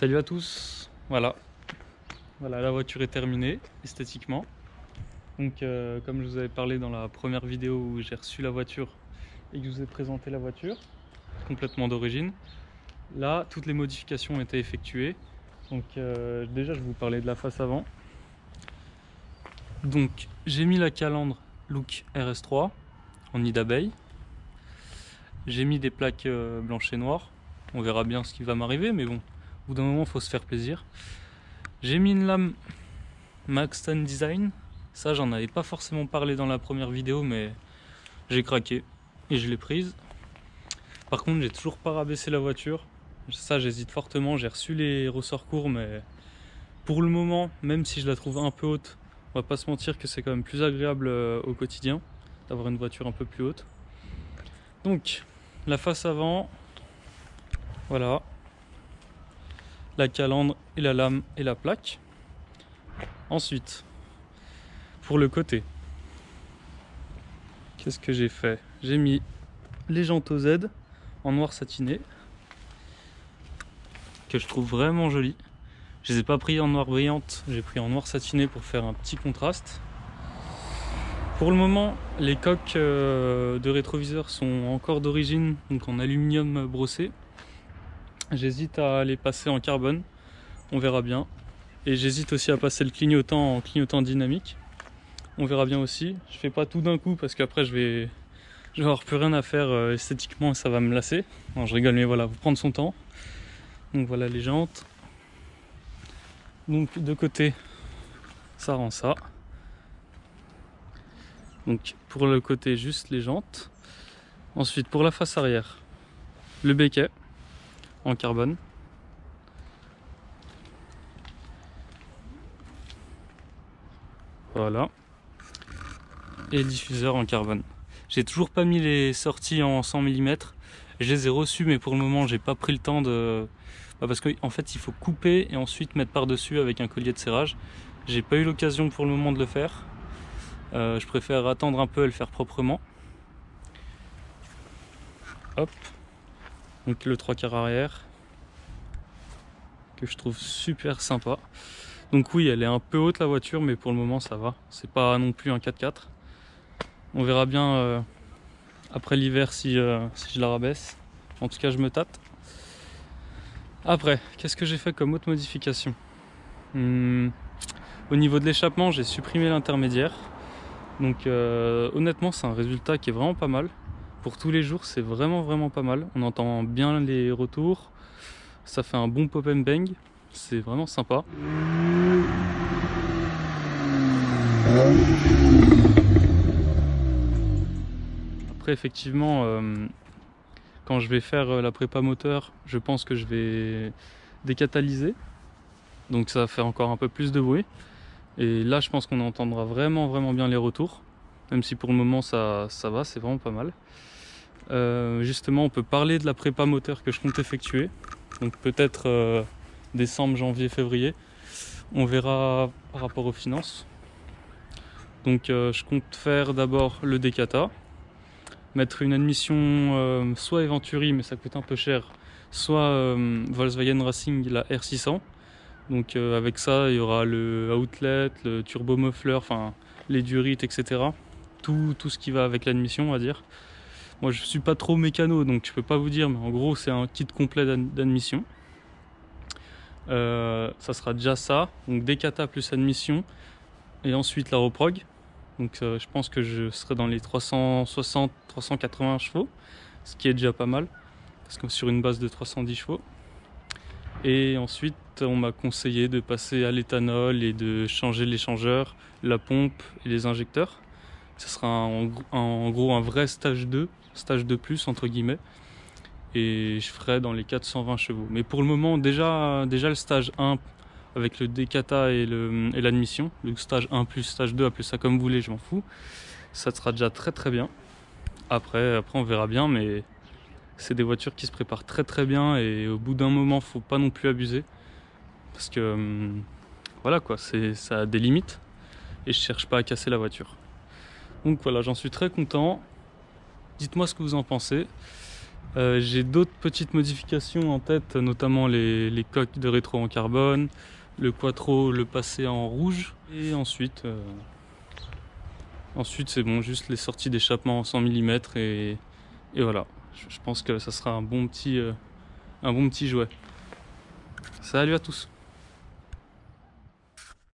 Salut à tous, voilà, la voiture est terminée esthétiquement. Donc comme je vous avais parlé dans la première vidéo où j'ai reçu la voiture et que je vous ai présenté la voiture complètement d'origine, là toutes les modifications ont été effectuées. Donc déjà je vais vous parlais de la face avant. Donc j'ai mis la calandre look RS3 en nid d'abeille. J'ai mis des plaques blanches et noires. On verra bien ce qui va m'arriver, mais bon, au bout d'un moment il faut se faire plaisir. J'ai mis une lame Maxton Design. Ça j'en avais pas forcément parlé dans la première vidéo, mais j'ai craqué et je l'ai prise. Par contre j'ai toujours pas rabaissé la voiture. Ça j'hésite fortement, j'ai reçu les ressorts courts, mais pour le moment, même si je la trouve un peu haute, on va pas se mentir que c'est quand même plus agréable au quotidien d'avoir une voiture un peu plus haute. Donc la face avant, voilà, la calandre et la lame et la plaque. Ensuite, pour le côté, qu'est-ce que j'ai fait? J'ai mis les jantes OZ en noir satiné, que je trouve vraiment joli. Je les ai pas pris en noir brillante, j'ai pris en noir satiné pour faire un petit contraste. Pour le moment, les coques de rétroviseur sont encore d'origine, donc en aluminium brossé. J'hésite à les passer en carbone, on verra bien. Et j'hésite aussi à passer le clignotant en clignotant dynamique. On verra bien aussi. Je fais pas tout d'un coup parce qu'après je vais avoir plus rien à faire esthétiquement et ça va me lasser. Non, je rigole, mais voilà, faut prendre son temps. Donc voilà les jantes. Donc de côté, ça rend ça. Donc pour le côté, juste les jantes. Ensuite pour la face arrière, le béquet en carbone. Voilà. Et le diffuseur en carbone. J'ai toujours pas mis les sorties en 100 mm. Je les ai reçus, mais pour le moment j'ai pas pris le temps de... parce qu'en fait il faut couper et ensuite mettre par dessus avec un collier de serrage. J'ai pas eu l'occasion pour le moment de le faire. Je préfère attendre un peu et le faire proprement. Hop. Donc le 3/4 arrière, que je trouve super sympa. Donc oui, elle est un peu haute la voiture, mais pour le moment ça va. C'est pas non plus un 4x4. On verra bien après l'hiver si je la rabaisse. En tout cas je me tâte. Après, qu'est-ce que j'ai fait comme autre modification? Au niveau de l'échappement, j'ai supprimé l'intermédiaire. Donc honnêtement c'est un résultat qui est vraiment pas mal. Pour tous les jours c'est vraiment pas mal. On entend bien les retours. Ça fait un bon pop and bang. C'est vraiment sympa. Après effectivement quand je vais faire la prépa moteur, je pense que je vais décatalyser. Donc ça va faire encore un peu plus de bruit. Et là je pense qu'on entendra vraiment bien les retours. Même si pour le moment ça va, c'est vraiment pas mal. Justement on peut parler de la prépa moteur que je compte effectuer. Donc peut-être décembre, janvier, février. On verra par rapport aux finances. Donc je compte faire d'abord le décata. Mettre une admission soit Eventuri, mais ça coûte un peu cher, soit Volkswagen Racing, la R600. Donc avec ça, il y aura le outlet, le turbo muffler, enfin les durites, etc. Tout ce qui va avec l'admission, on va dire. Moi, je suis pas trop mécano, donc je peux pas vous dire, mais en gros, c'est un kit complet d'admission. Ça sera déjà ça, donc décata plus admission, et ensuite la reprog. Donc je pense que je serai dans les 360-380 chevaux, ce qui est déjà pas mal, parce que sur une base de 310 chevaux. Et ensuite on m'a conseillé de passer à l'éthanol et de changer l'échangeur, la pompe et les injecteurs. Ce sera en gros un vrai stage 2 plus entre guillemets. Et je ferai dans les 420 chevaux. Mais pour le moment déjà le stage 1 avec le décata et l'admission, le stage 1 plus stage 2, appelez ça comme vous voulez, je m'en fous. Ça sera déjà très bien. Après on verra bien, mais c'est des voitures qui se préparent très bien et au bout d'un moment faut pas non plus abuser. Parce que voilà quoi, ça a des limites et je cherche pas à casser la voiture. Donc voilà, j'en suis très content. Dites-moi ce que vous en pensez. J'ai d'autres petites modifications en tête, notamment les coques de rétro en carbone, le quattro, le passer en rouge. Et ensuite c'est bon, juste les sorties d'échappement en 100 mm et voilà. Je pense que ça sera un bon petit jouet. Salut à tous!